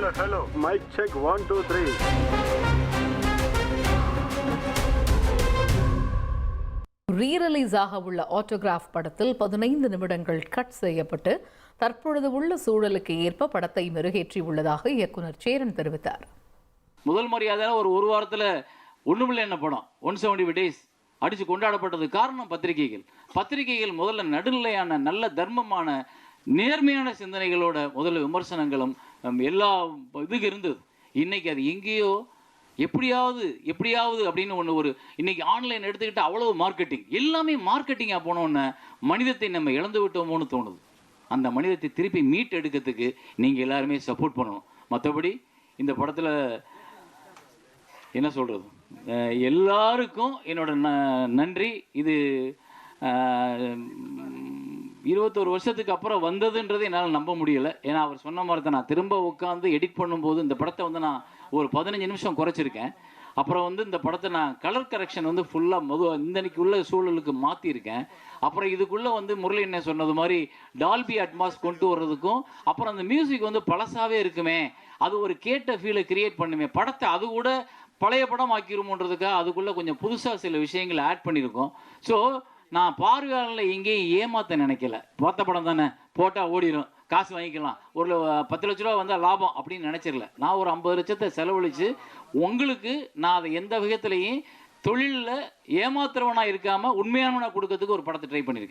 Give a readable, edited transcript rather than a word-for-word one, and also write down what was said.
hello. Mic check 1 2 3. Rerelease ஆக உள்ள autograph படத்தில் 15 நிமிடங்கள் கட் செய்யப்பட்டு தற்பொழுது உள்ள சூழலுக்கு ஏற்ப படத்தை மெருகேற்றி உள்ளதாக இயக்குனர் சேரன் தெரிவித்தார். முதல் மரியாதையாக ஒரு வாரத்தில் ஒன்றுமில்லை என்ன படம் 170 days அடித்து கொண்டாடப்பட்டது காரணம் பத்திரிகைகள் முதல்ல நடுநிலையான நல்ல தர்மமான நேர்மையான சிந்தனைகளோட முதல்ல விமர்சனங்களும் எல்லா இதுக்கு இருந்தது. இன்னைக்கு அது எங்கேயோ எப்படியாவது அப்படின்னு ஒன்று இன்னைக்கு ஆன்லைன் எடுத்துக்கிட்டு அவ்வளவு மார்க்கெட்டிங் எல்லாமே மார்க்கெட்டிங்காக போனோன்னு மனிதத்தை நம்ம இழந்து விட்டோமோன்னு தோணுது. அந்த மனிதத்தை திருப்பி மீட் எடுக்கிறதுக்கு நீங்கள் எல்லாருமே சப்போர்ட் பண்ணணும். மற்றபடி இந்த படத்தில் என்ன சொல்கிறது, எல்லாருக்கும் என்னோட நன்றி. இது 21 வருஷத்துக்கு அப்புறம் வந்ததுன்றது என்னால் நம்ப முடியலை. ஏன்னா அவர் சொன்ன மாதிரி தான் நான் திரும்ப உட்காந்து எடிட் பண்ணும்போது இந்த படத்தை நான் ஒரு 15 நிமிஷம் குறைச்சிருக்கேன். அப்புறம் இந்த படத்தை நான் கலர் கரெக்ஷன் ஃபுல்லாக இன்றைக்கு உள்ள சூழலுக்கு மாற்றிருக்கேன். அப்புறம் இதுக்குள்ளே முரளி என்ன சொன்னது மாதிரி டால்பி அட்மாஸ் கொண்டு வர்றதுக்கும் அப்புறம் அந்த மியூசிக் பழசாவே இருக்குமே, அது ஒரு கேட்ட ஃபீலை கிரியேட் பண்ணுமே, படத்தை அது கூட பழைய படம் ஆக்கிருமோன்றதுக்காக அதுக்குள்ளே கொஞ்சம் புதுசாக சில விஷயங்களை ஆட் பண்ணியிருக்கோம். ஸோ நான் பார்வையாளர்களை எங்கேயும் ஏமாற்ற நினைக்கல. பார்த்த படம் தானே, போட்டால் ஓடிடும், காசு வாங்கிக்கலாம், ஒரு 10 லட்ச ரூபா வந்தால் லாபம் அப்படின்னு நினச்சிடல. நான் ஒரு 50 லட்சத்தை செலவழித்து உங்களுக்கு நான் அதை எந்த விதத்துலையும் தொழிலில் ஏமாத்துறவனாக இருக்காமல் உண்மையானவனாக கொடுக்கறதுக்கு ஒரு படத்தை ட்ரை பண்ணியிருக்கேன்.